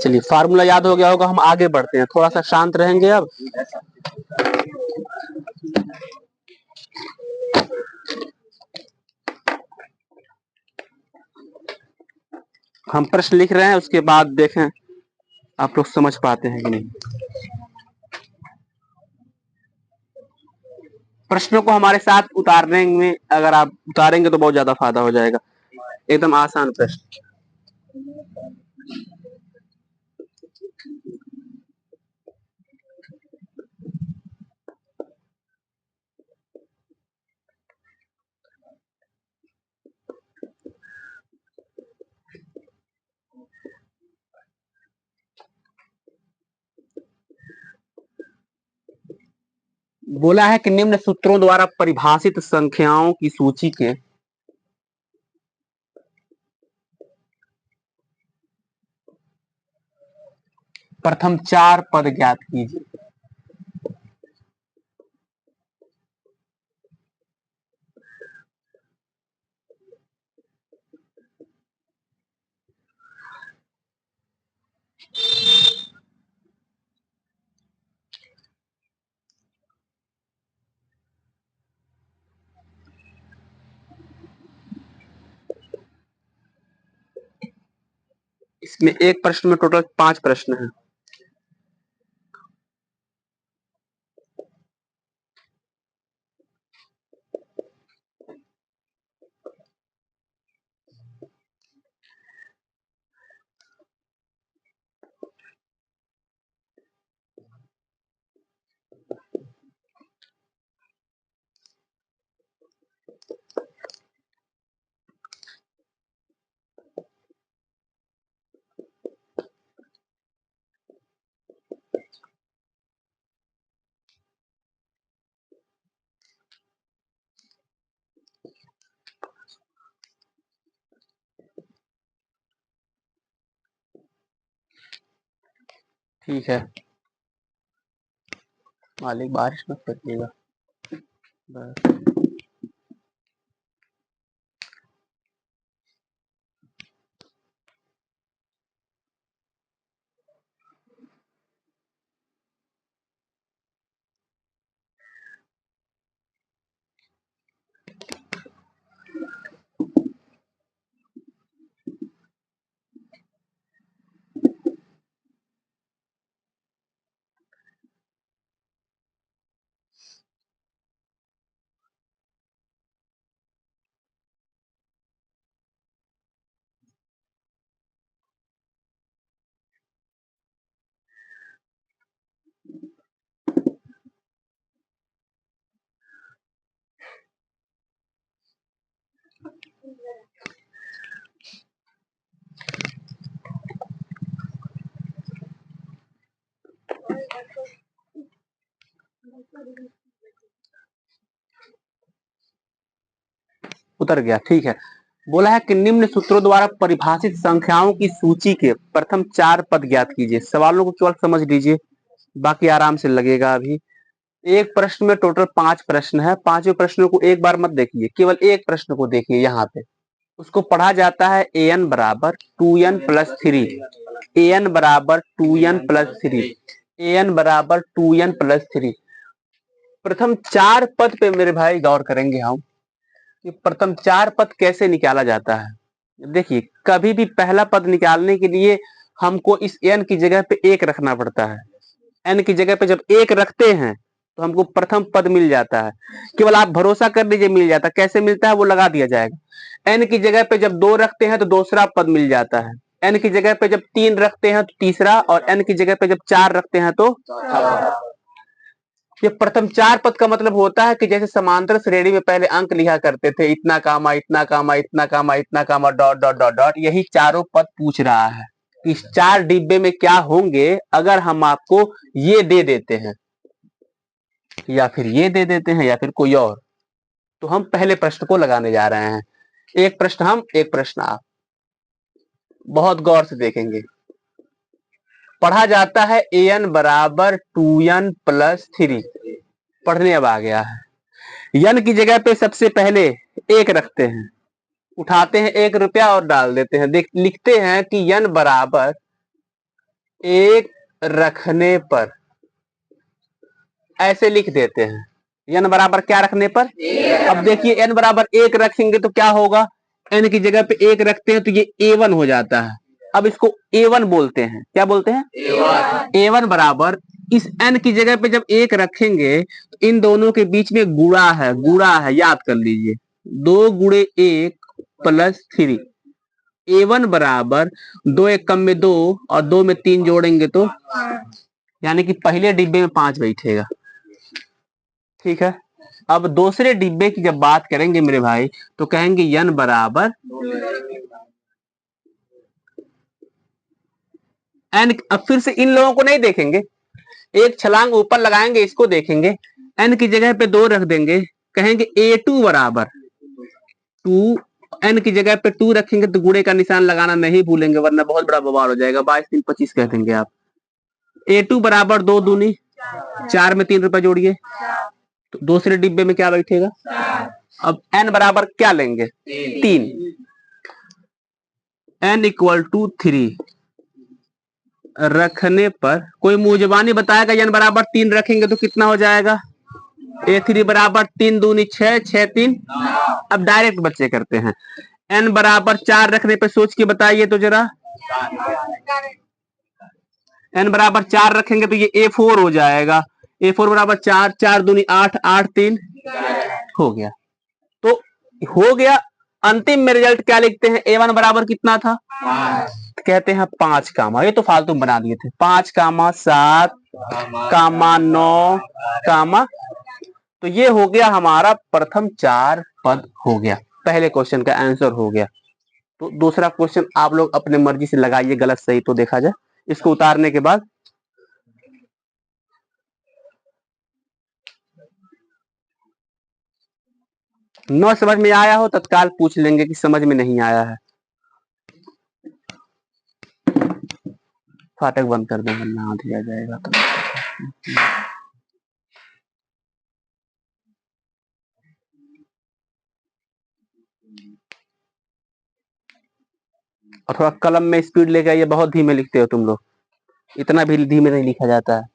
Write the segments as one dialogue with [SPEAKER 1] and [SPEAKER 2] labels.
[SPEAKER 1] चलिए फार्मूला याद हो गया होगा, हम आगे बढ़ते हैं, थोड़ा सा शांत रहेंगे अब। हम प्रश्न लिख रहे हैं, उसके बाद देखें आप लोग समझ पाते हैं कि नहीं। प्रश्नों को हमारे साथ उतारने में, अगर आप उतारेंगे तो बहुत ज्यादा फायदा हो जाएगा। एकदम आसान प्रश्न। बोला है कि निम्न सूत्रों द्वारा परिभाषित संख्याओं की सूची के प्रथम 4 पद ज्ञात कीजिए। इसमें एक प्रश्न में टोटल 5 प्रश्न हैं। ठीक है, मालिक बारिश मत करिएगा बस। उतर गया, ठीक है। बोला है कि निम्न सूत्रों द्वारा परिभाषित संख्याओं की सूची के प्रथम 4 पद ज्ञात कीजिए। सवालों को केवल समझ लीजिए, बाकी आराम से लगेगा। अभी एक प्रश्न में टोटल 5 प्रश्न है। 5 प्रश्नों को एक बार मत देखिए, केवल एक प्रश्न को देखिए। यहाँ पे उसको पढ़ा जाता है an बराबर 2n प्लस 3, an बराबर 2n प्लस 3, an बराबर 2n प्लस 3। प्रथम 4 पद पे मेरे भाई गौर करेंगे हम, कि प्रथम 4 पद कैसे निकाला जाता है। देखिए, कभी भी पहला पद निकालने के लिए हमको इस n की जगह पे 1 रखना पड़ता है। n की जगह पे जब 1 रखते हैं तो हमको प्रथम पद मिल जाता है। केवल आप भरोसा कर लीजिए, मिल जाता है। कैसे मिलता है वो लगा दिया जाएगा। n की जगह पे जब 2 रखते हैं तो दूसरा पद मिल जाता है। n की जगह पे जब 3 रखते हैं तो तीसरा, और n की जगह पे जब 4 रखते हैं तो ये प्रथम 4 पद का मतलब होता है कि जैसे समांतर श्रेणी में पहले अंक लिखा करते थे, इतना कामा इतना कामा इतना कामा इतना कामा डॉट डॉट डॉट डॉट, यही चारों पद पूछ रहा है। इस 4 डिब्बे में क्या होंगे अगर हम आपको ये दे देते हैं, या फिर ये दे देते हैं, या फिर कोई और। तो हम पहले प्रश्न को लगाने जा रहे हैं। एक प्रश्न हम, एक प्रश्न आप, बहुत गौर से देखेंगे। पढ़ा जाता है an बराबर 2n प्लस 3। पढ़ने अब आ गया है। यन की जगह पे सबसे पहले एक रखते हैं, उठाते हैं 1 रुपया और डाल देते हैं। देख लिखते हैं कि यन बराबर एक रखने पर, ऐसे लिख देते हैं। एन बराबर क्या रखने पर? अब देखिए एन बराबर 1 रखेंगे तो क्या होगा, एन की जगह पे 1 रखते हैं तो ये A1 हो जाता है। अब इसको A1 बोलते हैं। क्या बोलते हैं? A1 बराबर, इस एन की जगह पे जब 1 रखेंगे तो इन दोनों के बीच में गुणा है, याद कर लीजिए। 2 × 1 + 3। A1 बराबर 2 × 1 कम में 2 और 2 में 3 जोड़ेंगे तो, यानी कि पहले डिब्बे में 5 बैठेगा। ठीक है। अब दूसरे डिब्बे की जब बात करेंगे मेरे भाई, तो कहेंगे यन बराबर एन। अब फिर से इन लोगों को नहीं देखेंगे, एक छलांग ऊपर लगाएंगे, इसको देखेंगे। एन की जगह पे 2 रख देंगे, कहेंगे A2 बराबर 2। एन की जगह पे 2 रखेंगे तो गुणे का निशान लगाना नहीं भूलेंगे, वरना बहुत बड़ा बवाल हो जाएगा। 22×3 = 25 कह देंगे आप। A2 बराबर 2 दूनी 4 में 3 रुपए जोड़िए, तो दूसरे डिब्बे में क्या बैठेगा? अब एन बराबर क्या लेंगे? 3। n = 3 रखने पर, कोई मुंह जुबानी बताएगा n बराबर 3 रखेंगे तो कितना हो जाएगा? A3 बराबर 3 दूनी 6, 6 3। अब डायरेक्ट बच्चे करते हैं। n बराबर 4 रखने पे सोच के बताइए तो जरा। n बराबर 4 रखेंगे तो ये A4 हो जाएगा। A4 बराबर 4, 4 दूनी 8, 8 3 हो गया। तो हो गया। अंतिम में रिजल्ट क्या लिखते हैं? A1 बराबर कितना था? कहते हैं 5 कामा, ये तो फालतू बना दिए थे। 5 कामा 7 कामा 9 कामा। तो ये हो गया हमारा प्रथम 4 पद हो गया। पहले क्वेश्चन का आंसर हो गया। तो दूसरा क्वेश्चन आप लोग अपने मर्जी से लगाइए, गलत सही तो देखा जाए। इसको उतारने के बाद न समझ में आया हो तत्काल पूछ लेंगे कि समझ में नहीं आया है। फाटक बंद कर दो वरना आंधी आ जाएगा तो। और थोड़ा कलम में स्पीड लेके आइए, बहुत धीमे लिखते हो तुम लोग, इतना भी धीमे नहीं लिखा जाता है।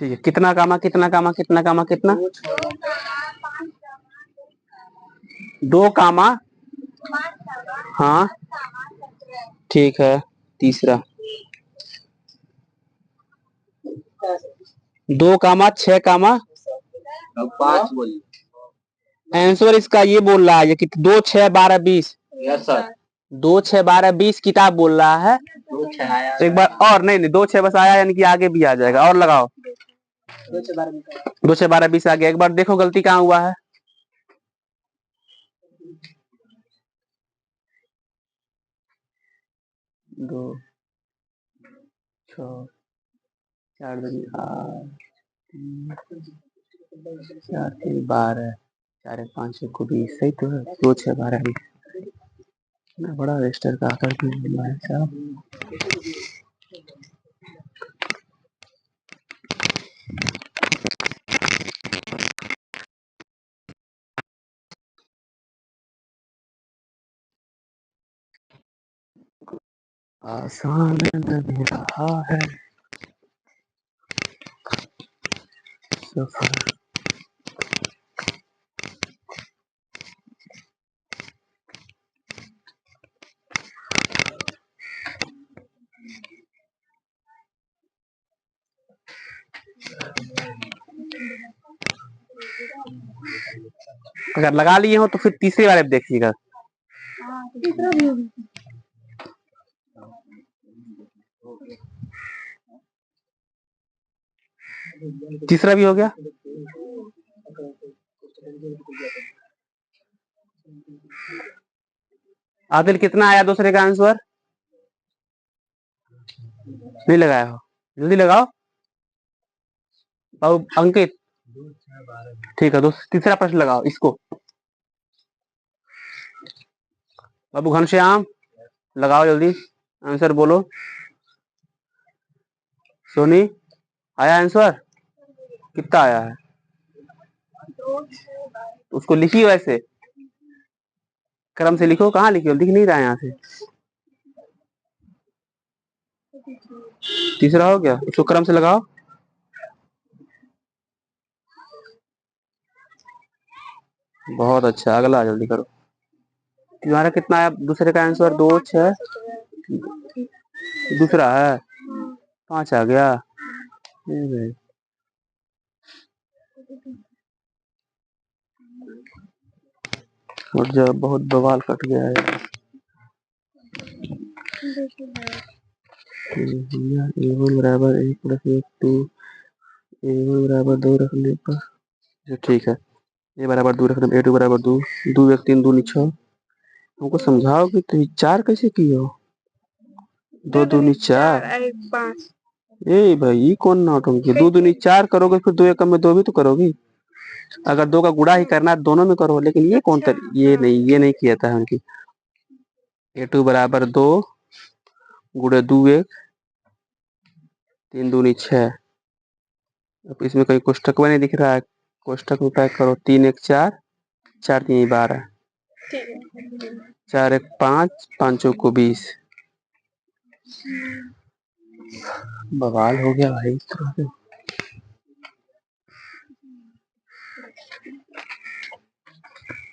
[SPEAKER 1] ठीक है, कितना कामा कितना कामा कितना कामा कितना, 2 कामा, हाँ ठीक है। तीसरा 2 कामा 6 कामा 5 बोलिए। आंसर इसका ये बोल रहा है कि 2 6 12 20। Yes sir. 2 6 12 20 किताब बोल रहा है। 2 6 आया एक बार और, नहीं 2 6 बस आया, यानी कि आगे भी आ जाएगा। और लगाओ 2 6 12 20 आ गया। एक बार देखो गलती कहाँ हुआ है। 2 6 4 2 8 4 3 12 4 1 5 1 20। सही तो है। 2 6 12 20 बड़ा रजिस्टर का आकर है साहब। आसान नहीं रहा है सफर। अगर लगा लिए हो तो फिर तीसरे वाले देखिएगा। तीसरा भी हो गया। आदिल कितना आया दूसरे का आंसर? नहीं लगाया हो, जल्दी लगाओ। और अंकित ठीक है, तीसरा प्रश्न लगाओ इसको। बाबू घनश्याम लगाओ जल्दी, आंसर बोलो। सोनी आया आंसर? कितना आया है? उसको लिखिए, वैसे क्रम से लिखो। कहाँ लिखिए, दिख नहीं रहा है यहाँ से। तीसरा हो गया, उसको क्रम से लगाओ। बहुत अच्छा, अगला जल्दी करो। तुम्हारा कितना आया दूसरे का आंसर? 2 6 दूसरा है 5 आ गया। और जब बहुत बवाल कट गया है। A1 बराबर 1 प्लस 1 2, A1 बराबर 2 रखने पर ठीक है। A बराबर 2 रखने पर A2 बराबर 2, 2 1 3 2 6। हमको समझाओ कि तुम 4 कैसे की हो? 2 2 4 5। ए भाई कौन नौटंकी? 2 2 4 करोगे, फिर 2 1 में 2 भी तो करोगी। अगर 2 का गुणा ही करना है दोनों में करो, लेकिन ये कौन ये नहीं किया था हमकी। A2 बराबर 2 गुणे 2 1 3 2 6। अब इसमें कोई कोष्टक में नहीं दिख रहा है, कोष्टक में पैक करो। 3 1 4 4 3 12 4 1 5 5 को 20। बवाल हो गया भाई।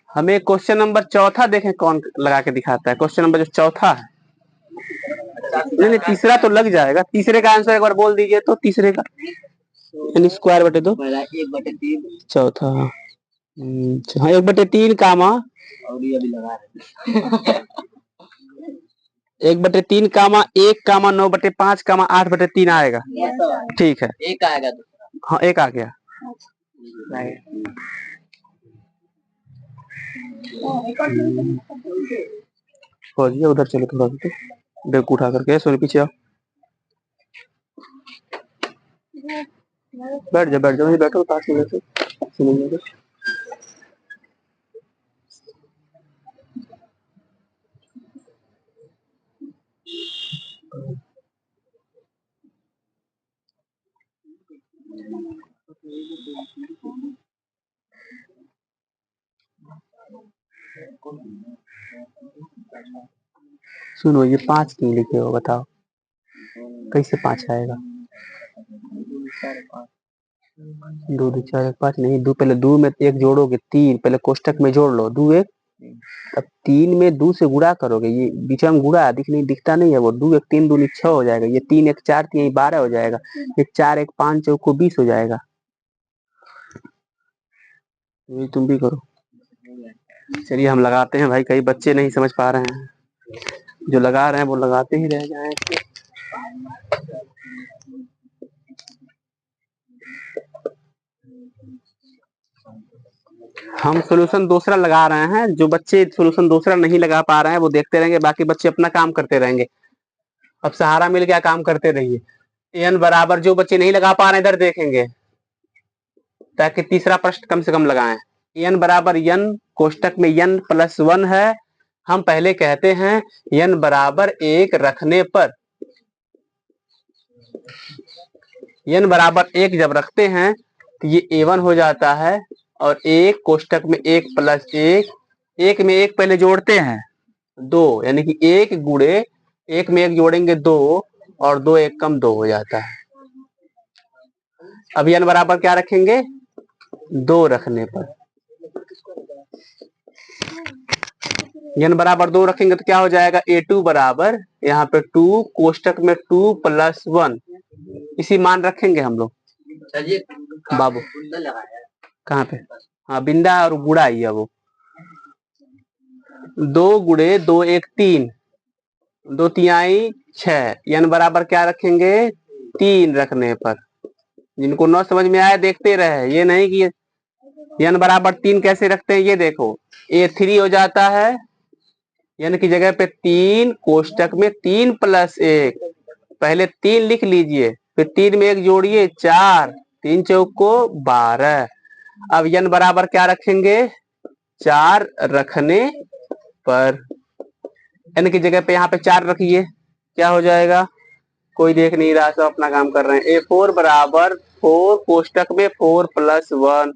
[SPEAKER 1] हमें क्वेश्चन नंबर चौथा देखें कौन लगा के दिखाता है। क्वेश्चन नंबर जो चौथा है, नहीं तीसरा तो लग जाएगा। तीसरे का आंसर एक बार बोल दीजिए तो। तीसरे का यानी स्क्वायर बटे 2 1/3 चौथा। हाँ 1/3 कामा 1/3 कामा 1 कामा 9/5 कामा 8/3 आएगा। ठीक है, एक आएगा। हाँ एक आ गया। उधर चलो थोड़ा सा, बेक उठा करके। सोनी पीछे आओ, बैठ जाओ बैठो पास में बैठो। सुनिए सुनो, ये 5 क्यों लिखे हो बताओ? कैसे 5 आएगा? दो दो चार एक पाँच नहीं, दो पहले दो में एक जोड़ोगे तीन, पहले कोष्टक में जोड़ लो, दो एक, अब तीन में दो से गुणा करोगे, ये बीच में गुणा दिखता नहीं है, वो दो एक तीन दूनी छह हो जाएगा, ये तीन एक चार तीन 12 हो जाएगा, एक चार एक पाँच चौको को 20 हो जाएगा। ये तुम भी करो। चलिए हम लगाते हैं भाई, कई बच्चे नहीं समझ पा रहे हैं, जो लगा रहे हैं वो लगाते ही रह जाए। हम सोल्यूशन दूसरा लगा रहे हैं, जो बच्चे सोल्यूशन दूसरा नहीं लगा पा रहे हैं वो देखते रहेंगे, बाकी बच्चे अपना काम करते रहेंगे। अब सहारा मिल गया, काम करते रहिए। n बराबर, जो बच्चे नहीं लगा पा रहे इधर देखेंगे, ताकि तीसरा प्रश्न कम से कम लगाएं। n बराबर n, कोष्टक में n प्लस 1 है, हम पहले कहते हैं n बराबर 1 रखने पर, n बराबर 1 जब रखते हैं तो ये a1 हो जाता है, और एक कोष्टक में 1 प्लस 1, एक में एक पहले जोड़ते हैं 2, यानी कि 1 गुणे एक में एक जोड़ेंगे 2, और 2 एक कम 2 हो जाता है। अब n बराबर क्या रखेंगे, 2 रखने पर, n बराबर 2 रखेंगे तो क्या हो जाएगा, a2 बराबर, यहाँ पे 2 कोष्टक में 2 प्लस 1, इसी मान रखेंगे हम लोग। बाबू कहाँ पे, हाँ बिंदा और गुड़ा ही है वो, 2 गुणे 2 एक 3, 2 तिहाई 6, n बराबर क्या रखेंगे, 3 रखने पर। जिनको न समझ में आया देखते रहे, ये नहीं कि n बराबर 3 कैसे रखते हैं, ये देखो, a3 हो जाता है, n की जगह पे 3 कोष्टक में 3 प्लस 1, पहले 3 लिख लीजिए, फिर 3 में एक जोड़िए 4, 3 चौको 12। अब n बराबर क्या रखेंगे, 4 रखने पर, n की जगह पे यहाँ पे 4 रखिए, क्या हो जाएगा, कोई देख नहीं रहा, सब अपना काम कर रहे हैं। a4 बराबर 4 कोष्टक में 4 प्लस 1,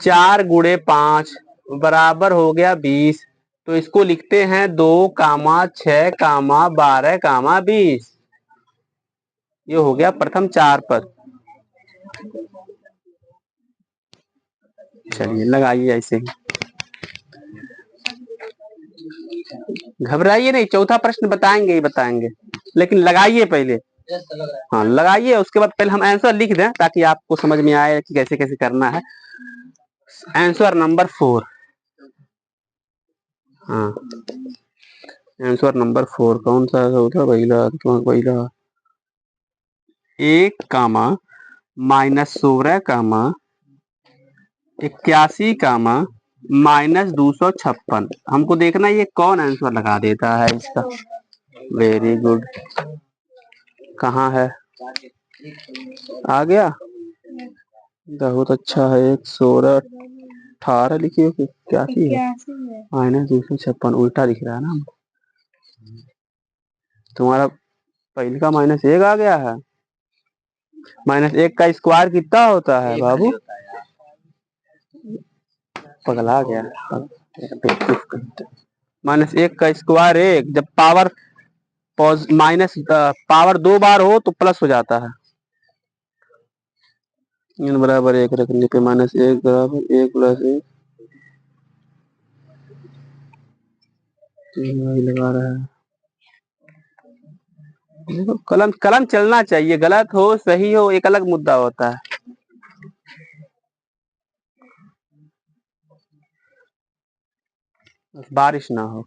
[SPEAKER 1] 4 गुणे 5 बराबर हो गया 20, तो इसको लिखते हैं 2 कामा 6 कामा 12 कामा 20। ये हो गया प्रथम 4 पद। चलिए लगाइए ऐसे ही, घबराइए नहीं, चौथा प्रश्न बताएंगे ही बताएंगे, लेकिन लगाइए पहले। हाँ लगाइए, उसके बाद पहले हम आंसर लिख दें ताकि आपको समझ में आए कि कैसे कैसे करना है। आंसर नंबर 4, हाँ आंसर नंबर 4 कौन सा होता, पहिला 1 कामा माइनस 16 कामा 81 कामा माइनस 256। हमको देखना ये कौन आंसर लगा देता है इसका। वेरी गुड, कहाँ है, आ गया, बहुत अच्छा है। 116 लिखिए, क्या की है, माइनस 256, उल्टा लिख रहा है ना, तुम्हारा पहले का माइनस 1 आ गया है। माइनस 1 का स्क्वायर कितना होता है बाबू, पगला गया, माइनस 1 का स्क्वायर 1, जब पावर माइनस पावर 2 बार हो तो प्लस हो जाता है। n बराबर 1 रखने पे माइनस 1 बराबर 1 प्लस 1, वही लगा रहा है। देखो कलम कलम चलना चाहिए, गलत हो सही हो एक अलग मुद्दा होता है। बारिश ना हो।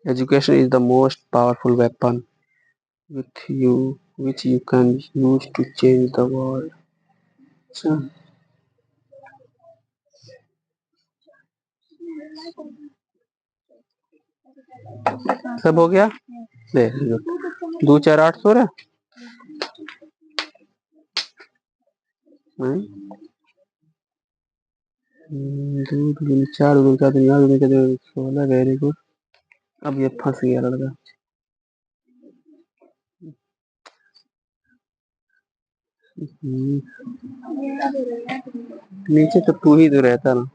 [SPEAKER 1] Education is the most powerful weapon which you can use to change the world. अच्छा, सब हो गया, वेरी गुड। 2 4 8 16 2 4 16, very good. अब ये फंस गया लड़का। हम्म, नीचे तो तू ही तो रहता ना।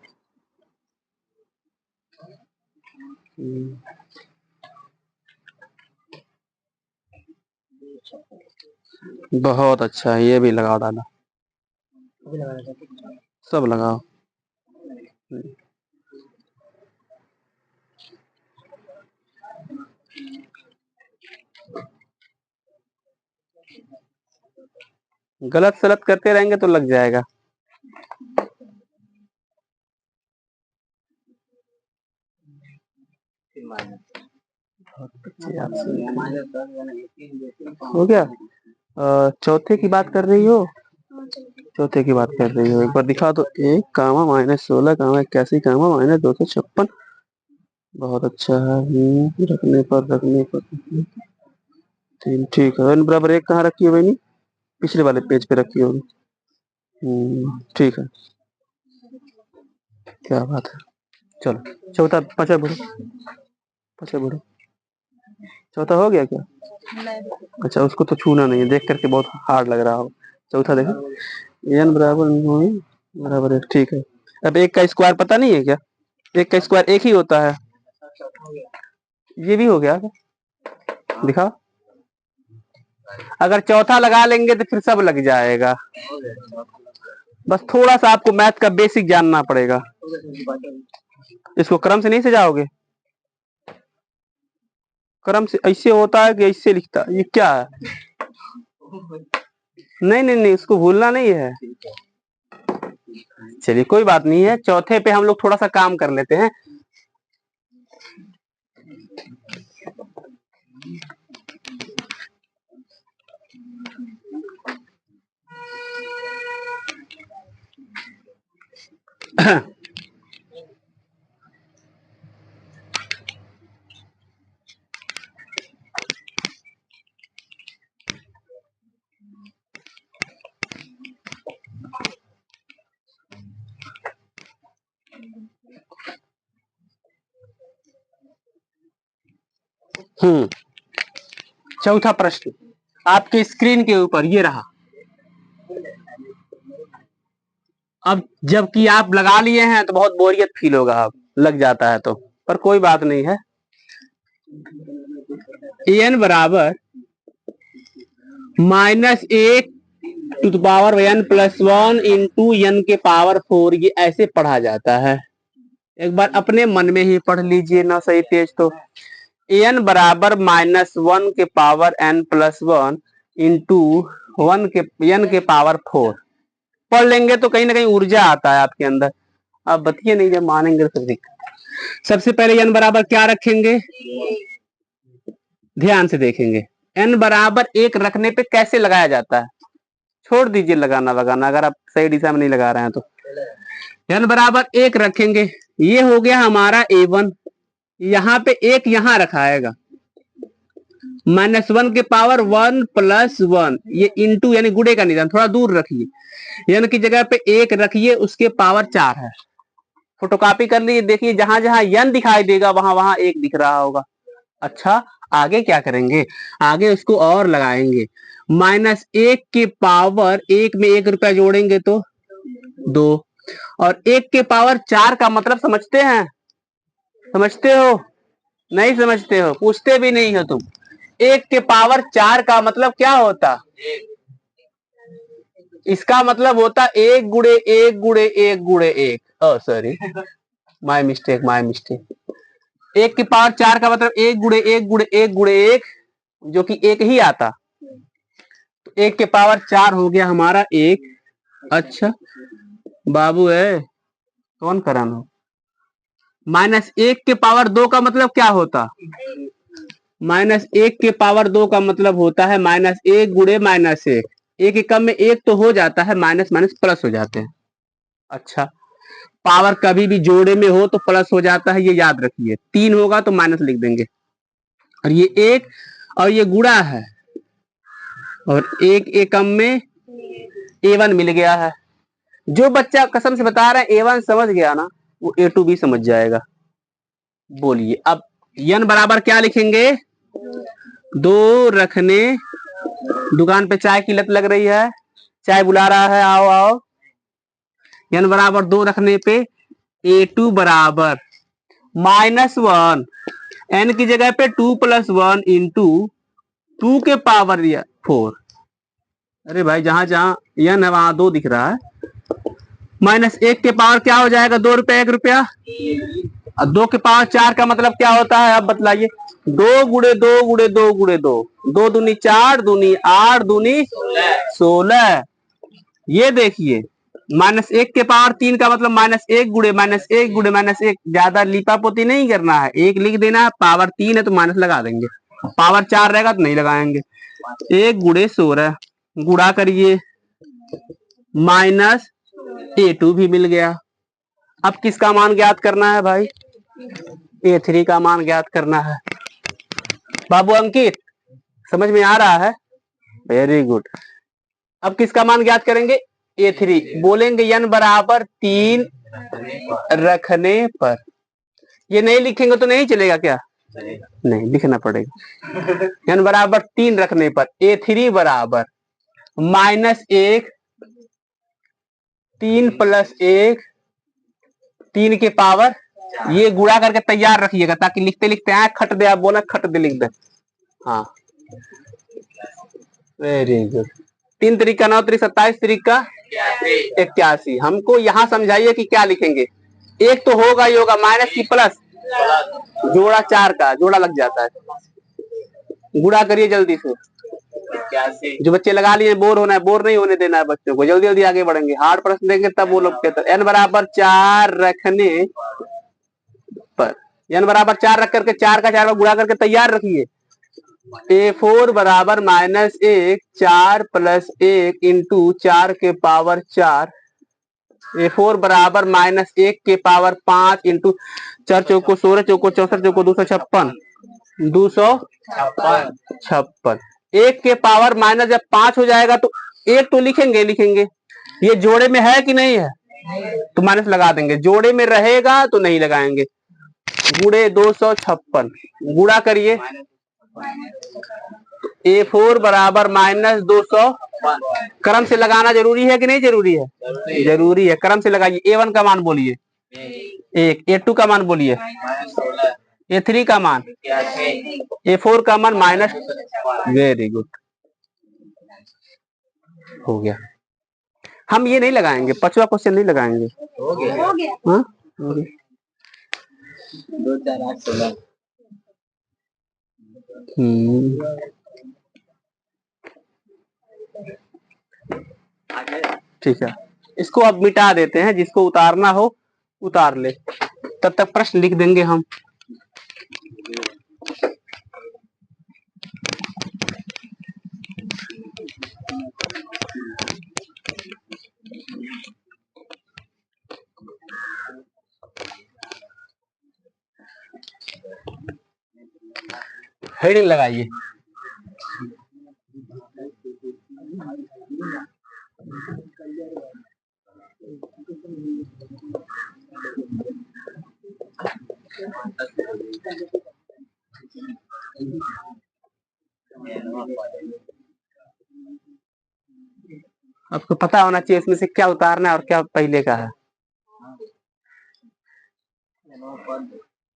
[SPEAKER 1] हम्म, बहुत अच्छा है, ये भी लगाओ दादा, सब लगाओ। गलत सलत करते रहेंगे तो लग जाएगा। हो गया। चौथे की बात कर रही हो? चौथे की बात कर रही हो, एक बार दिखा दो। 1, -16, -81, बहुत अच्छा है। रखने पर 3, ठीक है। n = 1 कहाँ रखी है बहनी? पिछले वाले पेज पे रखी होगी। ठीक है, क्या बात है। चलो चौथा, पांचवा बढ़ो, पांचवा बढ़ो। चौथा हो गया क्या? अच्छा, उसको तो छूना नहीं है, देख करके बहुत हार्ड लग रहा हो। चौथा देखो, n = 1, ठीक है। अब 1 का स्क्वायर पता नहीं है क्या? 1 का स्क्वायर 1 ही होता है। ये भी हो गया क्या? दिखाओ। अगर चौथा लगा लेंगे तो फिर सब लग जाएगा। बस थोड़ा सा आपको मैथ का बेसिक जानना पड़ेगा। इसको क्रम से नहीं सजाओगे? क्रम से ऐसे होता है कि ऐसे लिखता है? ये क्या है? नहीं नहीं नहीं, उसको भूलना नहीं है। चलिए कोई बात नहीं है, चौथे पे हम लोग थोड़ा सा काम कर लेते हैं। चौथा प्रश्न आपके स्क्रीन के ऊपर ये रहा। अब जबकि आप लगा लिए हैं तो बहुत बोरियत फील होगा, अब लग जाता है तो, पर कोई बात नहीं है। n बराबर -1 इंटू n के पावर 4, ये ऐसे पढ़ा जाता है। एक बार अपने मन में ही पढ़ लीजिए ना, सही तेज तो। n बराबर -1 के पावर n+1 इंटू n के पावर 4 पढ़ लेंगे तो कहीं ना कहीं ऊर्जा आता है आपके अंदर। आप बतिए नहीं, जब मानेंगे तो दिक्कत। सबसे पहले n बराबर क्या रखेंगे, ध्यान से देखेंगे। n बराबर 1 रखने पे कैसे लगाया जाता है? छोड़ दीजिए लगाना लगाना, अगर आप सही दिशा में नहीं लगा रहे हैं तो। n बराबर 1 रखेंगे, ये हो गया हमारा a1। यहाँ पे 1 यहाँ रखाएगा, -1 के पावर 1+1, ये इंटू यानी गुणे का निशान थोड़ा दूर रखिए। n की जगह पे 1 रखिए, उसके पावर 4 है। फोटोकॉपी कर लीजिए, देखिए जहां जहां n दिखाई देगा वहां वहां 1 दिख रहा होगा। अच्छा, आगे क्या करेंगे? आगे उसको और लगाएंगे। -1 के पावर 1 में 1 रुपया जोड़ेंगे तो 2, और 1 के पावर 4 का मतलब समझते हैं? समझते हो? नहीं समझते हो, पूछते भी नहीं हो तुम। 1 के पावर 4 का मतलब क्या होता? इसका मतलब होता 1 गुणे 1 गुणे 1 गुणे 1। Sorry, my mistake my mistake. 1 की पावर 4 का मतलब 1 गुणे 1 गुणे 1 गुणे 1, जो कि 1 ही आता। तो 1 के पावर 4 हो गया हमारा 1। अच्छा बाबू है, कौन करण हो? -1 के पावर 2 का मतलब क्या होता? -1 के पावर 2 का मतलब होता है -1 गुणे -1। एक एकम में 1 तो हो जाता है, माइनस माइनस प्लस हो जाते हैं। अच्छा, पावर कभी भी जोड़े में हो तो प्लस हो जाता है, ये याद रखिए। 3 होगा तो माइनस लिख देंगे, और ये 1 और ये गुणा है, और एक एकम में a1 मिल गया है। जो बच्चा कसम से बता रहे हैं a1 समझ गया ना, वो a2 भी समझ जाएगा। बोलिए अब n बराबर क्या लिखेंगे? 2 रखने, दुकान पे चाय की लत लग रही है, चाय बुला रहा है, आओ आओ। n बराबर 2 रखने पे a2 बराबर -1, n की जगह पे 2 + 1 इंटू 2 के पावर 4। अरे भाई जहां जहां n है वहां 2 दिख रहा है। -1 के पावर क्या हो जाएगा, 2 रुपया 1 रुपया। 2 के पावर 4 का मतलब क्या होता है, अब बतलाइए। 2 गुणे 2 गुणे 2 गुणे 2, 2 दूनी 4, दूनी 8, दूनी 16। ये देखिए -1 के पावर 3 का मतलब -1 गुणे -1 गुणे -1। ज्यादा लिपापोती नहीं करना है, 1 लिख देना है। पावर 3 है तो माइनस लगा देंगे, पावर 4 रहेगा तो नहीं लगाएंगे। 1 गुणे 16 गुणा करिए, -a2 भी मिल गया। अब किसका मान ज्ञात करना है भाई, a3 का मान ज्ञात करना है। बाबू अंकित समझ में आ रहा है, वेरी गुड। अब किसका मान ज्ञात करेंगे, a3। बोलेंगे n बराबर 3 रखने पर। ये नहीं लिखेंगे तो नहीं चलेगा क्या, नहीं लिखना पड़ेगा। n बराबर 3 रखने पर a3 बराबर -1, 3 + 1, 3 के पावर। ये गुणा करके तैयार रखिएगा ताकि लिखते लिखते आए खट दे, आप बोला खट दे लिख दे। हाँ वेरी गुड। 3 तरीका 9 तरीक 27 तरीक का 81। हमको यहाँ समझाइए कि क्या लिखेंगे। एक तो होगा ही होगा, माइनस की प्लस, जोड़ा 4 का जोड़ा लग जाता है। गुणा करिए जल्दी से। जो बच्चे लगा लिए बोर होना है, बोर नहीं होने देना है बच्चों को, जल्दी जल्दी आगे बढ़ेंगे। हार्ड प्रश्न देंगे तब वो लोग कहते हैं। n बराबर 4 रखने पर, n बराबर 4 रख करके 4 का 4 बार गुणा करके तैयार रखिए। a4 बराबर -1, 4 + 1 इंटू 4 के पावर 4। a4 बराबर -1 के पावर 5 इंटू 4 चौको 16, चौको 64, चौको 256, 256। 1 के पावर माइनस जब 5 हो जाएगा तो 1 तो लिखेंगे लिखेंगे। ये जोड़े में है कि नहीं है, तो माइनस लगा देंगे। जोड़े में रहेगा तो नहीं लगाएंगे। गुणे 256 गुणा करिए, a4 बराबर -200। क्रम से लगाना जरूरी है कि नहीं जरूरी है, जरूरी है। क्रम से लगाइए। a1 का मान बोलिए 1, a2 का मान बोलिए, a3 का मान, a4 का मान माइनस। वेरी गुड, हो गया। हम ये नहीं लगाएंगे, 5वां क्वेश्चन नहीं लगाएंगे। हो गया। हाँ हो गया। 2 4 8 16। ठीक है, इसको अब मिटा देते हैं, जिसको उतारना हो उतार ले, तब तक प्रश्न लिख देंगे हम। हेडिंग लगाइए। आपको पता होना चाहिए इसमें से क्या उतारना है और क्या पहले का है।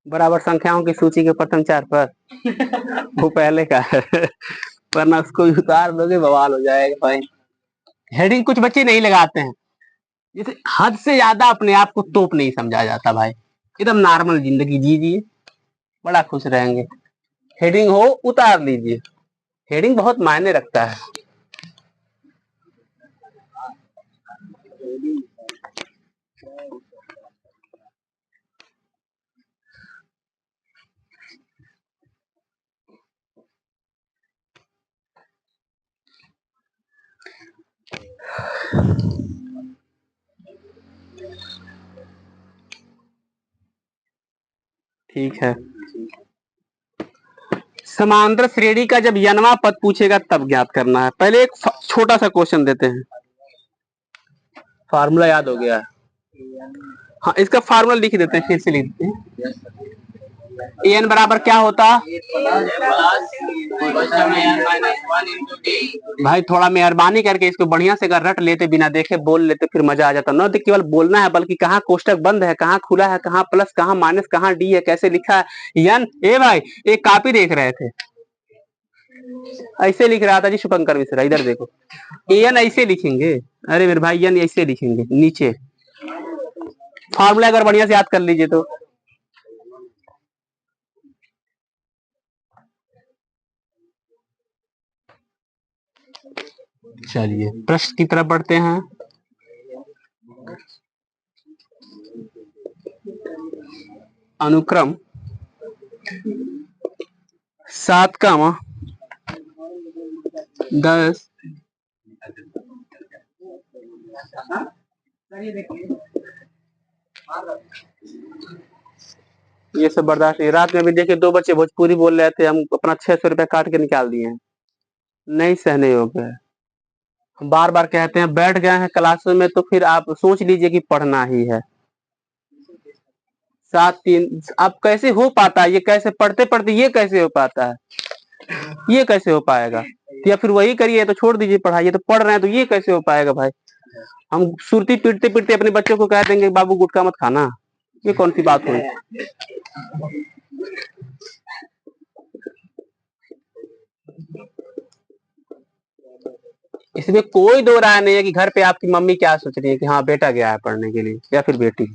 [SPEAKER 1] बराबर संख्याओं की सूची के प्रथम 4 पर वो पहले का है, वरना उसको उतार दोगे बवाल हो जाएगा भाई। हेडिंग कुछ बच्चे नहीं लगाते हैं, जैसे हद से ज्यादा अपने आप को तोप नहीं समझा जाता भाई। एकदम नॉर्मल जिंदगी जीजिए, बड़ा खुश रहेंगे। हेडिंग हो उतार लीजिए, हेडिंग बहुत मायने रखता है। ठीक है, समांतर श्रेणी का जब n वां पद पूछेगा तब ज्ञात करना है। पहले एक छोटा सा क्वेश्चन देते हैं। फार्मूला याद हो गया है, हाँ इसका फार्मूला लिख देते हैं, फिर से लिख देते हैं। एन बराबर क्या होता? भाई थोड़ा मेहरबानी करके इसको बढ़िया से अगर रट लेते, बिना देखे बोल लेते, फिर मजा आ जाता। न तो केवल बोलना है, बल्कि कहाँ कोष्टक बंद है, कहाँ खुला है, कहाँ प्लस, कहाँ माइनस, कहाँ डी है, कैसे लिखा है एन। ए भाई एक कॉपी देख रहे थे, ऐसे लिख रहा था जी शुभंकर मिश्रा, इधर देखो एन ऐसे लिखेंगे। अरे मेरे भाई एन ऐसे लिखेंगे, नीचे फॉर्मूला अगर बढ़िया से याद कर लीजिए तो। चलिए प्रश्न की तरफ बढ़ते हैं। अनुक्रम 7, 10 ये सब बर्दाश्त नहीं। रात में भी देखिए 2 बच्चे भोजपुरी बोल रहे थे, हम अपना 600 रुपया काट के निकाल दिए हैं, नहीं सहने योग्य है। हम बार बार कहते हैं, बैठ गए हैं क्लासों में तो फिर आप सोच लीजिए कि पढ़ना ही है। 7, 3 अब कैसे हो पाता है ये? कैसे पढ़ते पढ़ते ये कैसे हो पाता है? ये कैसे हो पाएगा? या फिर वही करिए, तो छोड़ दीजिए पढ़ाई। तो पढ़ रहे हैं तो ये कैसे हो पाएगा भाई? हम सुरती पीटते पीटते अपने बच्चों को कह देंगे बाबू गुटखा मत खाना, ये कौन सी बात हुई? इसमें कोई दो राय नहीं है कि घर पे आपकी मम्मी क्या सोच रही है कि हाँ बेटा गया है पढ़ने के लिए या फिर बेटी,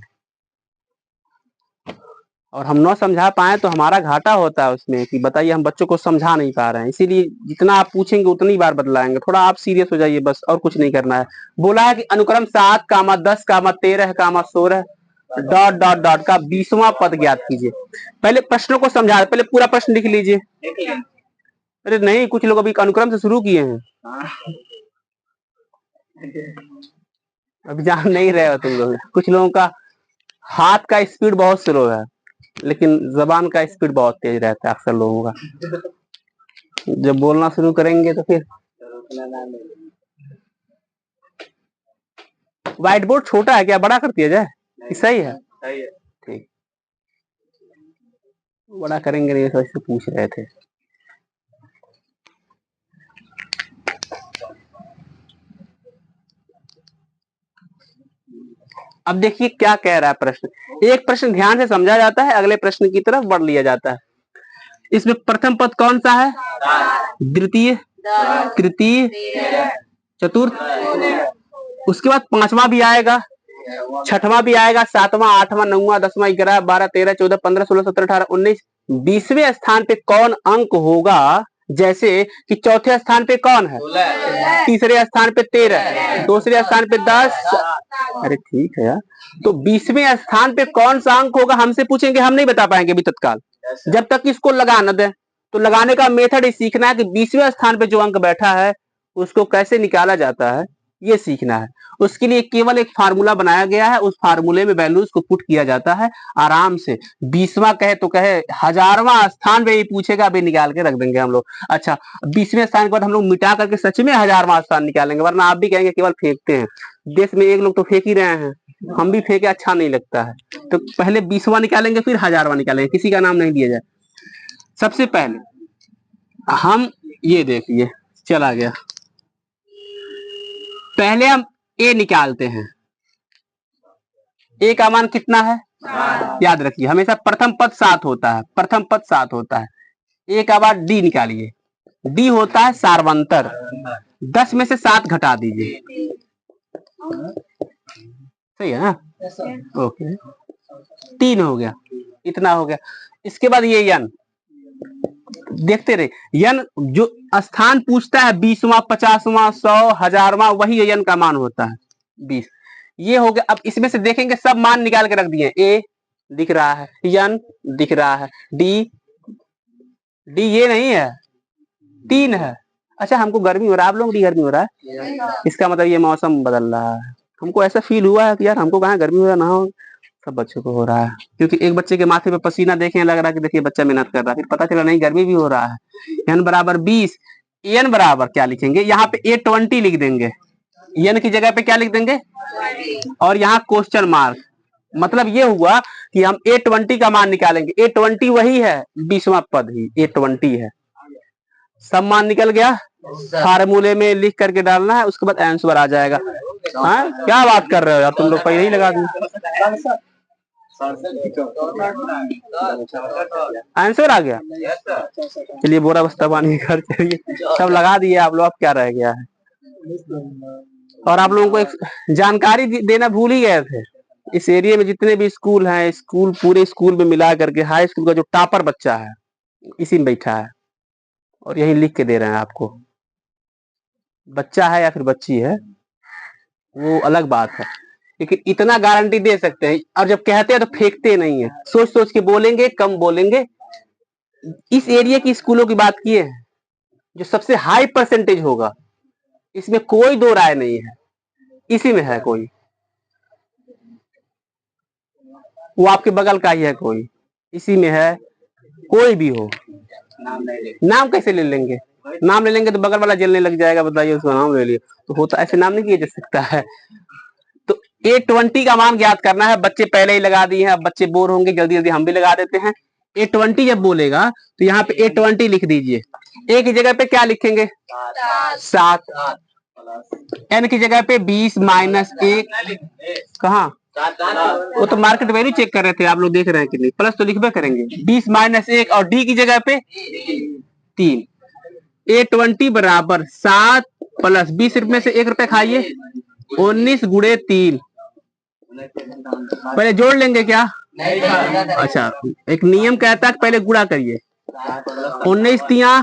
[SPEAKER 1] और हम न समझा पाए तो हमारा घाटा होता है उसमें कि बताइए हम बच्चों को समझा नहीं पा रहे हैं। इसीलिए जितना आप पूछेंगे उतनी बार बदलाएंगे। थोड़ा आप सीरियस हो जाइए बस, और कुछ नहीं करना है। बोला है कि अनुक्रम 7, 10, 13, 16 डॉट डॉट डॉट का 20वां पद ज्ञात कीजिए। पहले प्रश्नों को समझा, पहले पूरा प्रश्न लिख लीजिए। अरे नहीं, कुछ लोग अभी अनुक्रम से शुरू किए हैं, अभी जान नहीं रहे हो तुम लोग। कुछ लोगों का हाथ का स्पीड बहुत स्लो है, लेकिन जबान का स्पीड बहुत तेज रहता है अक्सर लोगों का। जब बोलना शुरू करेंगे तो फिर व्हाइट बोर्ड छोटा है क्या, बड़ा कर दिया जाए? सही है, ठीक, बड़ा करेंगे नहीं तो इससे पूछ रहे थे। अब देखिए क्या कह रहा है प्रश्न। एक प्रश्न ध्यान से समझा जाता है, अगले प्रश्न की तरफ बढ़ लिया जाता है। इसमें प्रथम पद कौन सा है? द्वितीय, तृतीय, चतुर्थ, उसके बाद 5वां भी आएगा, 6वां भी आएगा, 7वां, 8वां, 9वां, 10वां, 11, 12, 13, 14, 15, 16, 17, 18, 19, 20वें स्थान पे कौन अंक होगा? जैसे कि चौथे स्थान पे कौन है? तीसरे स्थान पे 13, दूसरे स्थान पे 10। अरे ठीक है यार, तो 20वें स्थान पे कौन सा अंक होगा हमसे पूछेंगे, हम नहीं बता पाएंगे अभी तत्काल, जब तक इसको लगा न दे। तो लगाने का मेथड ही सीखना है कि 20वें स्थान पे जो अंक बैठा है उसको कैसे निकाला जाता है, ये सीखना है। उसके लिए केवल एक फार्मूला बनाया गया है, उस फार्मूले में वैल्यूज को पुट किया जाता है आराम से। 20वां कहे तो कहे, 1000वां स्थान पे ही पूछेगा, अभी निकाल के रख देंगे हम लोग। अच्छा, 20वें स्थान के बाद हम लोग मिटा करके सच में 1000वां स्थान निकालेंगे, वरना आप भी कहेंगे केवल फेंकते हैं। देश में एक लोग तो फेंक ही रहे हैं, हम भी फेंके, अच्छा नहीं लगता है। तो पहले 20वां निकालेंगे, फिर 1000वां निकालेंगे, किसी का नाम नहीं दिया जाए। सबसे पहले हम ये देखिए, चला गया, पहले हम ए निकालते हैं। ए का मान कितना है? याद रखिए हमेशा प्रथम पद 7 होता है, प्रथम पद 7 होता है। ए का बाद डी निकालिए, डी होता है सार्वंतर, 10 में से 7 घटा दीजिए, सही है ना? ओके, 3 हो गया, इतना हो गया। इसके बाद ये यन, देखते रहे, यन जो स्थान पूछता है 20वां, 50वां, 100, 1000वां, वही यन का मान होता है 20। ये हो गया। अब इसमें से देखेंगे सब मान निकाल के रख दिए, ए दिख रहा है, यन दिख रहा है, डी, डी ये नहीं है, 3 है। अच्छा हमको गर्मी हो रहा है, आप लोग भी गर्मी हो रहा है, इसका मतलब ये मौसम बदल रहा है। हमको ऐसा फील हुआ है कि यार हमको कहाँ गर्मी हो रहा, ना हो, सब बच्चों को हो रहा है। क्योंकि एक बच्चे के माथे पे पसीना देखे, लग रहा है कि देखिए बच्चा मेहनत कर रहा है, फिर पता चला नहीं गर्मी भी हो रहा है। एन बराबर 20, एन बराबर क्या लिखेंगे, यहाँ पे A20 लिख देंगे, एन की जगह पे क्या लिख देंगे, और यहाँ क्वेश्चन मार्क, मतलब ये हुआ कि हम A20 का मान निकालेंगे। A20 वही है, 20वां पद ही A20 है। सब मान निकल गया, फार्मूले में लिख करके डालना है, उसके बाद आंसर आ जाएगा। हाँ, क्या बात कर रहे हो यार, तुम लोग पहले ही लगा दिए। आंसर आ गया। चलिए बोरा बस्ता पानी घर चलिए, सब लगा दिए आप लोग, अब क्या रह गया है। और आप लोगों को एक जानकारी देना भूल ही गए थे। इस एरिया में जितने भी स्कूल हैं, स्कूल पूरे स्कूल में मिला करके हाई स्कूल का जो टॉपर बच्चा है इसी में बैठा है, और यही लिख के दे रहे हैं आपको। बच्चा है या फिर बच्ची है वो अलग बात है, लेकिन इतना गारंटी दे सकते हैं, और जब कहते हैं तो फेंकते नहीं है, सोच सोच के बोलेंगे, कम बोलेंगे। इस एरिया की स्कूलों की बात किए हैं, जो सबसे हाई परसेंटेज होगा, इसमें कोई दो राय नहीं है, इसी में है कोई, वो आपके बगल का ही है कोई, इसी में है, कोई भी हो। नाम कैसे ले लेंगे? नाम ले लेंगे तो बगल वाला जलने लग जाएगा, बताइए, उसका नाम ले लिया तो होता, ऐसे नाम नहीं किया जा सकता है। तो A20 का मान ज्ञात करना है। बच्चे पहले ही लगा दिए हैं, अब बच्चे बोर होंगे, जल्दी जल्दी हम भी लगा देते हैं। A20 जब बोलेगा तो यहाँ पे A20 लिख दीजिए। A की जगह पे क्या लिखेंगे? 7। N की जगह पे 20 माइनस 1, कहा? वो तो मार्केट वैल्यू चेक कर रहे थे, आप लोग देख रहे हैं कि नहीं, प्लस तो लिखबे करेंगे। 20 माइनस 1, और D की जगह पे 3। A20 बराबर 7 प्लस 20 में से 1 रुपए खाइए, 19 गुणे 3। पहले जोड़ लेंगे क्या? अच्छा, एक नियम कहता है पहले गुणा करिए। 19 तिया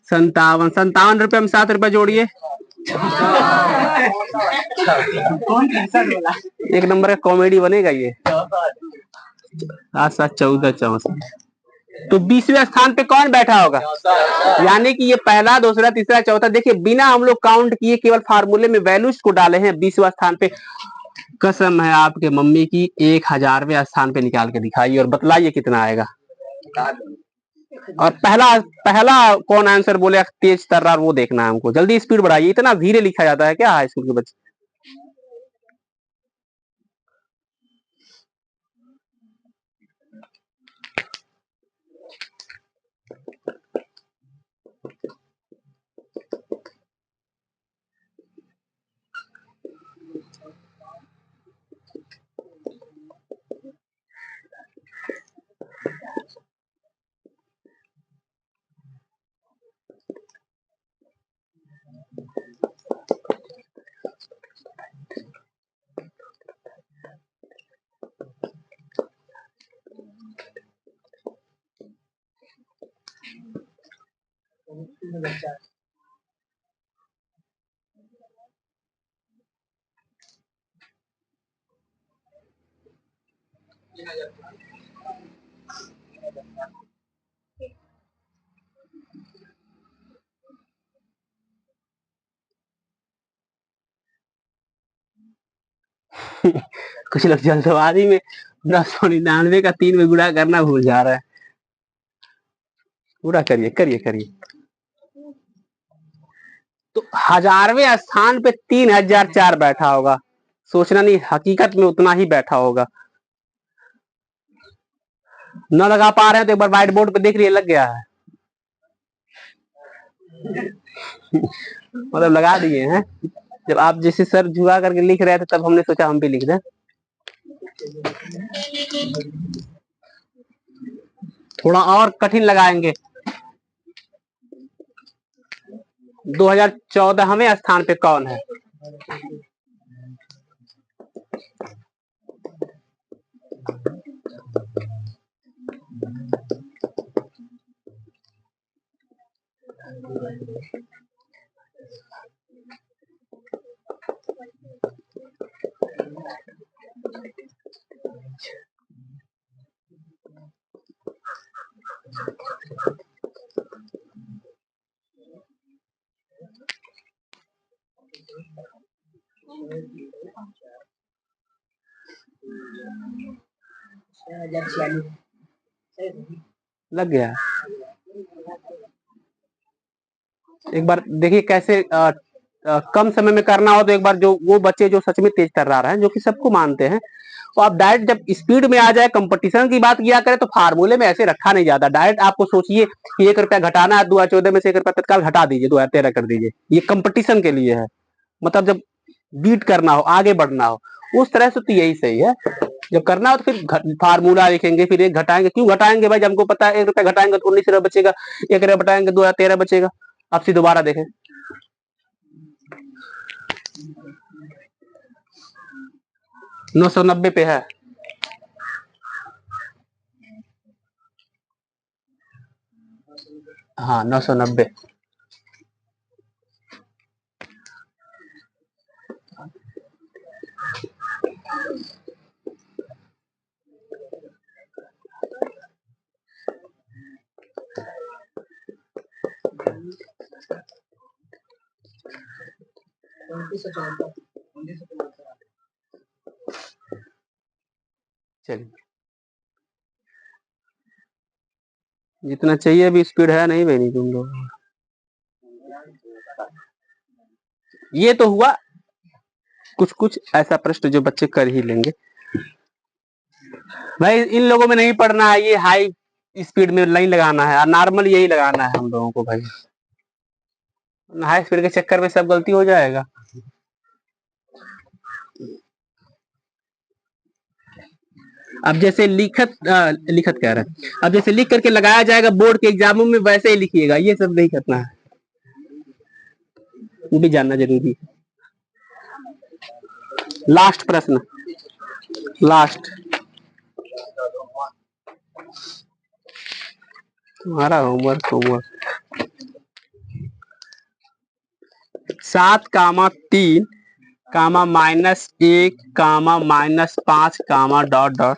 [SPEAKER 1] 57, 57 रुपए में 7 रुपए जोड़िए, एक नंबर का कॉमेडी बनेगा ये। 7 7 14 64। तो 20वें स्थान पे कौन बैठा होगा? यानी कि ये पहला, दूसरा, तीसरा, चौथा, देखिए बिना हम लोग काउंट किए केवल फार्मूले में वैल्यूज को डाले हैं। 20वां स्थान पे, कसम है आपके मम्मी की, 1000वें स्थान पे निकाल के दिखाइए और बतलाइए कितना आएगा। और पहला पहला कौन आंसर बोले तेज तर्रार, वो देखना है हमको। जल्दी स्पीड बढ़ाइए, इतना धीरे लिखा जाता है क्या हाई स्कूल के बच्चे? कुछ लोग जल्दबाजी में 1099 का 3 में गुणा करना भूल जा रहा है। पूरा करिए करिए करिए। तो 1000वें स्थान पे 3004 बैठा होगा, सोचना नहीं, हकीकत में उतना ही बैठा होगा। न लगा पा रहे हैं तो एक बार व्हाइट बोर्ड पे देख लिए, लग गया है। मतलब लगा दिए हैं। जब आप जैसे सर जुआ करके लिख रहे थे तब हमने सोचा हम भी लिख दें। थोड़ा और कठिन लगाएंगे। 2014वें स्थान पे कौन है? लग गया। एक बार देखिए कैसे कम समय में करना हो तो एक बार जो वो बच्चे जो सच में तेज तर्रार हैं, जो कि सबको मानते हैं, तो आप डायरेक्ट जब स्पीड में आ जाए, कंपटीशन की बात किया करें, तो फार्मूले में ऐसे रखा नहीं जाता। डायरेक्ट आपको सोचिए कि 1 रुपया घटाना है, 2014 में से 1 रुपया तत्काल घटा दीजिए, 2013 कर दीजिए। ये कंपटीशन के लिए है, मतलब जब बीट करना हो, आगे बढ़ना हो, उस तरह से तो यही सही है। जब करना हो तो फिर फार्मूला लिखेंगे, फिर 1 घटाएंगे। क्यों घटाएंगे भाई, जब हमको पता है 1 रुपया घटाएंगे तो 19 रुपया बचेगा, 1 रुपया घटाएंगे 2013 बचेगा। अब से दोबारा देखें, 990 पे है। हाँ 990। चलिए, जितना चाहिए अभी स्पीड है नहीं भाई, नहीं तुम लोग। ये तो हुआ कुछ कुछ ऐसा प्रश्न जो बच्चे कर ही लेंगे। भाई इन लोगों में नहीं पढ़ना है, ये हाई स्पीड में लाइन लगाना है, नॉर्मल यही लगाना है हम लोगों को भाई। हाई स्पीड के चक्कर में सब गलती हो जाएगा। अब जैसे लिखत कह रहा है, अब जैसे लिख करके लगाया जाएगा बोर्ड के एग्जामों में, वैसे ही लिखिएगा, ये सब नहीं करना है, वो भी जानना जरूरी है। लास्ट प्रश्न, लास्ट तुम्हारा होमवर्क 7,3, -1, -5, डॉट डॉट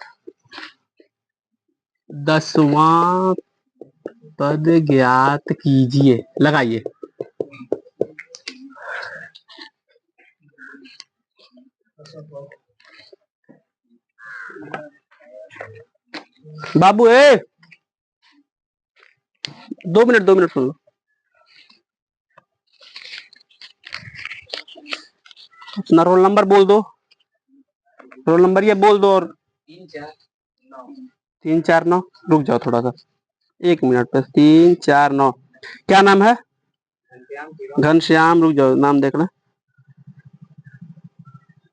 [SPEAKER 1] 10वां पद ज्ञात कीजिए। लगाइए। बाबू 2 मिनट सुन लो। अपना रोल नंबर बोल दो, रोल नंबर ये बोल दो। और 349, रुक जाओ थोड़ा सा, 1 मिनट बस। 349, क्या नाम है? घनश्याम। रुक जाओ, नाम देखना,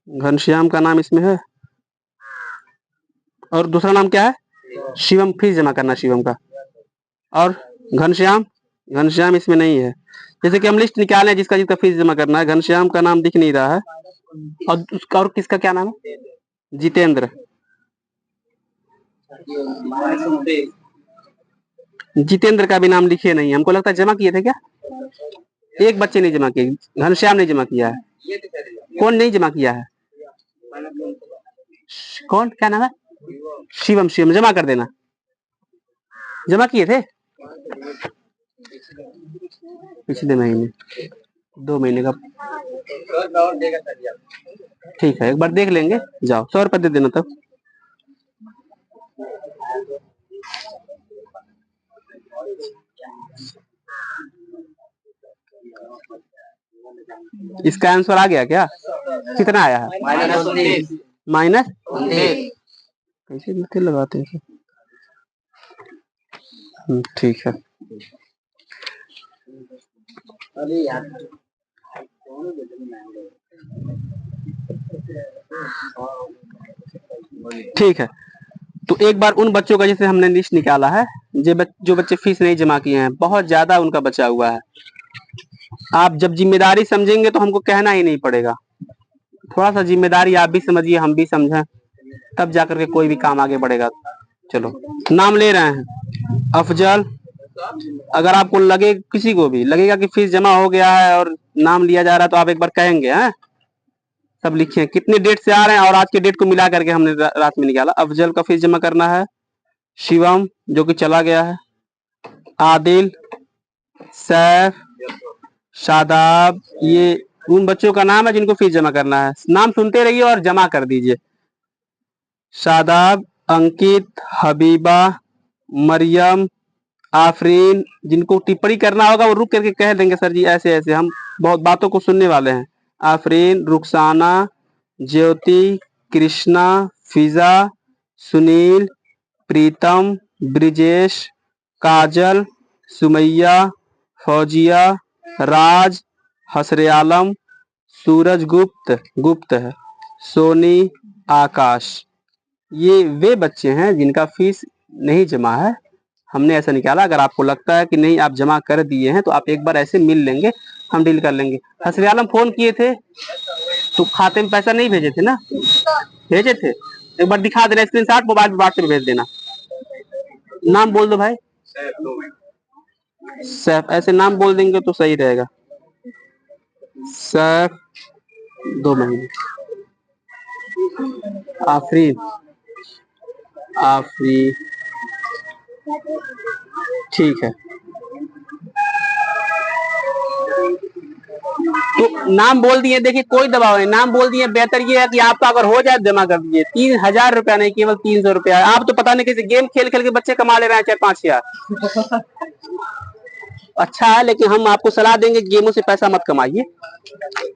[SPEAKER 1] घनश्याम का नाम इसमें है। और दूसरा नाम क्या है? शिवम। फीस जमा करना शिवम का। और घनश्याम इसमें नहीं है। जैसे कि हम लिस्ट निकाले जिसका जिसका फीस जमा करना है, घनश्याम का नाम दिख नहीं रहा है। और उसका, और किसका क्या नाम है? जितेंद्र। जितेंद्र का भी नाम लिखे नहीं, हमको लगता है जमा किए थे क्या? एक बच्चे नहीं जमा किए, घनश्याम ने जमा किया है। कौन नहीं जमा किया है? कौन, क्या नाम है? शिवम। शिवम जमा कर देना। जमा किए थे पिछले महीने, 2 महीने का। ठीक है, एक बार देख लेंगे। जाओ 100 रुपये दे देना तब। इसका आंसर आ गया क्या? कितना आया है? माइनस। कैसे मिलते लगाते हैं? ठीक है। ठीक है, तो एक बार उन बच्चों का जैसे हमने लिस्ट निकाला है, जो बच्चे फीस नहीं जमा किए हैं, बहुत ज्यादा उनका बचा हुआ है। आप जब जिम्मेदारी समझेंगे तो हमको कहना ही नहीं पड़ेगा। थोड़ा सा जिम्मेदारी आप भी समझिए, हम भी समझें, तब जाकर के कोई भी काम आगे बढ़ेगा। चलो, नाम ले रहे हैं। अफजल। अगर आपको लगे, किसी को भी लगेगा कि फीस जमा हो गया है और नाम लिया जा रहा है, तो आप एक बार कहेंगे। हैं, सब लिखिए कितने डेट से आ रहे हैं और आज के डेट को मिला करके हमने रात में निकाला। अफजल का फीस जमा करना है, शिवम जो कि चला गया है, आदिल, सैफ, शादाब, ये उन बच्चों का नाम है जिनको फीस जमा करना है। नाम सुनते रहिए और जमा कर दीजिए। शादाब, अंकित, हबीबा, मरियम, आफरीन। जिनको टिप्पणी करना होगा वो रुक करके कह देंगे, सर जी ऐसे ऐसे, हम बहुत बातों को सुनने वाले हैं। आफरीन, रुखसाना, ज्योति, कृष्णा, फिजा, सुनील, प्रीतम, ब्रिजेश, काजल, सुमैया, फौजिया, राज, हसरे आलम, सूरज गुप्त है, सोनी, आकाश। ये वे बच्चे हैं जिनका फीस नहीं जमा है। हमने ऐसा निकाला। अगर आपको लगता है कि नहीं आप जमा कर दिए हैं तो आप एक बार ऐसे मिल लेंगे, हम डील कर लेंगे। हसरे आलम फोन किए थे तो खाते में पैसा नहीं भेजे थे ना? भेजे थे। एक बार दिखा देना स्क्रीनशॉट, मोबाइल पे व्हाट्सएप भेज देना। नाम बोल दो भाई। सैफ, ऐसे नाम बोल देंगे तो सही रहेगा। सैफ 2 महीने। आफरीन, आफरी, ठीक है। तो नाम बोल दिए, देखिए कोई दबाव नहीं, नाम बोल दिए। बेहतर ये है कि आपका अगर हो जाए जमा कर दीजिए। 3000 रुपया नहीं, केवल 300 रुपया। आप तो पता नहीं कैसे गेम खेल खेल के बच्चे कमा ले रहे हैं 4-5 हजार। अच्छा है, लेकिन हम आपको सलाह देंगे गेमों से पैसा मत कमाइए।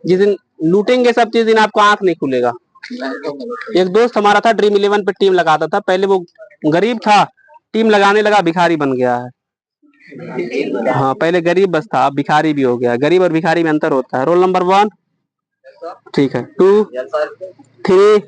[SPEAKER 1] जिस दिन लूटेंगे सब चीज, दिन आपको आंख नहीं खुलेगा। एक दोस्त हमारा था, ड्रीम 11 पे टीम लगाता था। पहले वो गरीब था, टीम लगाने लगा भिखारी बन गया है। हाँ, पहले गरीब बस था, अब भिखारी भी हो गया। गरीब और भिखारी में अंतर होता है। रोल नंबर 1, ठीक है, 2, 3।